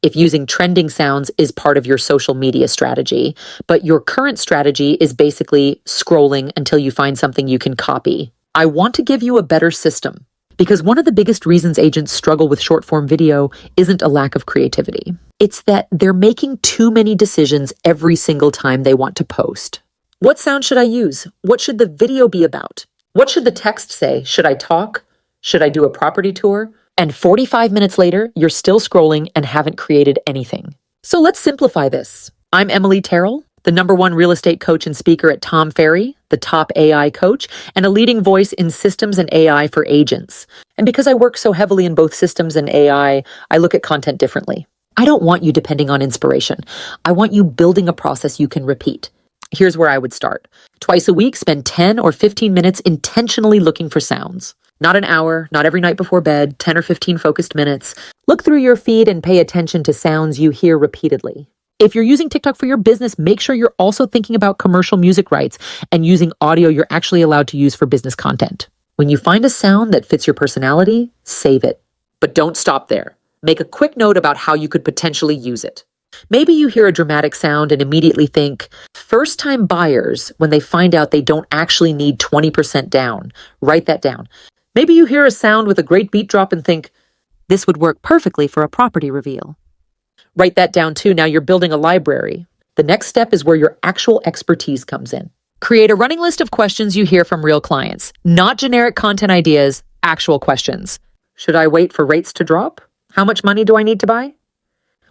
if using trending sounds is part of your social media strategy, but your current strategy is basically scrolling until you find something you can copy. I want to give you a better system, because one of the biggest reasons agents struggle with short-form video isn't a lack of creativity. It's that they're making too many decisions every single time they want to post. What sound should I use? What should the video be about? What should the text say? Should I talk? Should I do a property tour? And 45 minutes later, you're still scrolling and haven't created anything. So let's simplify this. I'm Emily Terrell, the #1 real estate coach and speaker at Tom Ferry, the top AI coach, and a leading voice in systems and AI for agents. And because I work so heavily in both systems and AI, I look at content differently. I don't want you depending on inspiration. I want you building a process you can repeat. Here's where I would start. Twice a week, spend 10 or 15 minutes intentionally looking for sounds. Not an hour, not every night before bed, 10 or 15 focused minutes. Look through your feed and pay attention to sounds you hear repeatedly. If you're using TikTok for your business, make sure you're also thinking about commercial music rights and using audio you're actually allowed to use for business content. When you find a sound that fits your personality, save it. But don't stop there. Make a quick note about how you could potentially use it. Maybe you hear a dramatic sound and immediately think, first-time buyers, when they find out they don't actually need 20% down. Write that down. Maybe you hear a sound with a great beat drop and think, this would work perfectly for a property reveal. Write that down too. Now you're building a library. The next step is where your actual expertise comes in. Create a running list of questions you hear from real clients, not generic content ideas, actual questions. Should I wait for rates to drop? How much money do I need to buy?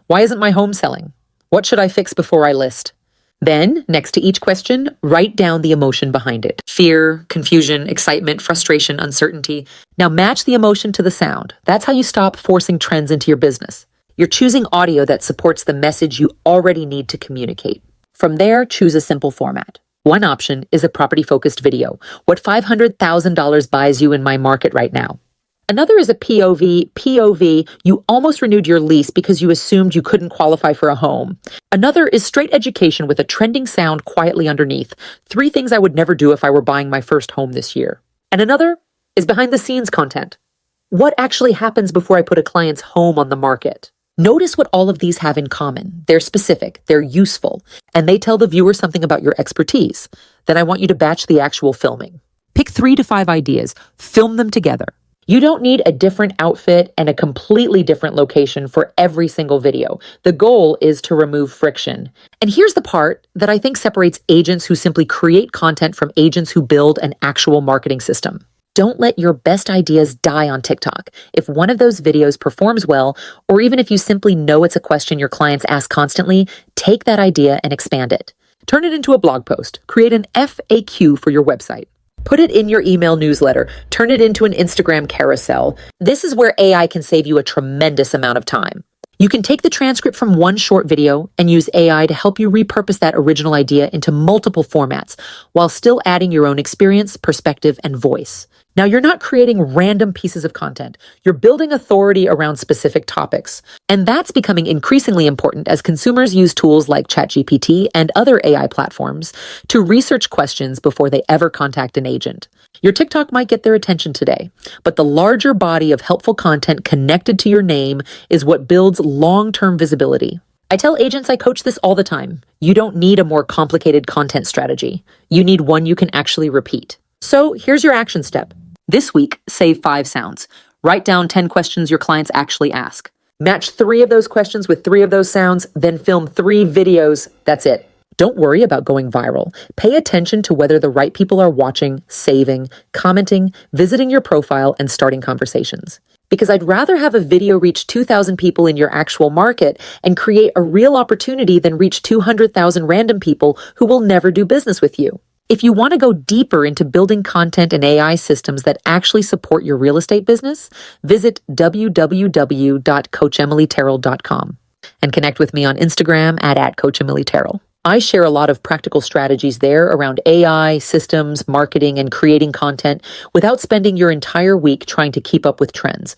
Why isn't my home selling? What should I fix before I list? Then, next to each question, write down the emotion behind it. Fear, confusion, excitement, frustration, uncertainty. Now match the emotion to the sound. That's how you stop forcing trends into your business. You're choosing audio that supports the message you already need to communicate. From there, choose a simple format. One option is a property-focused video. What $500,000 buys you in my market right now? Another is a POV, you almost renewed your lease because you assumed you couldn't qualify for a home. Another is straight education with a trending sound quietly underneath. 3 things I would never do if I were buying my first home this year. And another is behind the scenes content. What actually happens before I put a client's home on the market? Notice what all of these have in common. They're specific, they're useful, and they tell the viewer something about your expertise. Then I want you to batch the actual filming. Pick 3 to 5 ideas, film them together. You don't need a different outfit and a completely different location for every single video. The goal is to remove friction. And here's the part that I think separates agents who simply create content from agents who build an actual marketing system. Don't let your best ideas die on TikTok. If one of those videos performs well, or even if you simply know it's a question your clients ask constantly, take that idea and expand it. Turn it into a blog post. Create an FAQ for your website. Put it in your email newsletter. Turn it into an Instagram carousel. This is where AI can save you a tremendous amount of time. You can take the transcript from one short video and use AI to help you repurpose that original idea into multiple formats while still adding your own experience, perspective, and voice. Now, you're not creating random pieces of content. You're building authority around specific topics. And that's becoming increasingly important as consumers use tools like ChatGPT and other AI platforms to research questions before they ever contact an agent. Your TikTok might get their attention today, but the larger body of helpful content connected to your name is what builds long-term visibility. I tell agents I coach this all the time. You don't need a more complicated content strategy. You need one you can actually repeat. So here's your action step. This week, save 5 sounds. Write down 10 questions your clients actually ask. Match 3 of those questions with 3 of those sounds, then film 3 videos. That's it. Don't worry about going viral. Pay attention to whether the right people are watching, saving, commenting, visiting your profile, and starting conversations. Because I'd rather have a video reach 2,000 people in your actual market and create a real opportunity than reach 200,000 random people who will never do business with you. If you want to go deeper into building content and AI systems that actually support your real estate business, visit www.coachemilyterrell.com and connect with me on Instagram at @CoachEmilyTerrell. I share a lot of practical strategies there around AI, systems, marketing, and creating content without spending your entire week trying to keep up with trends.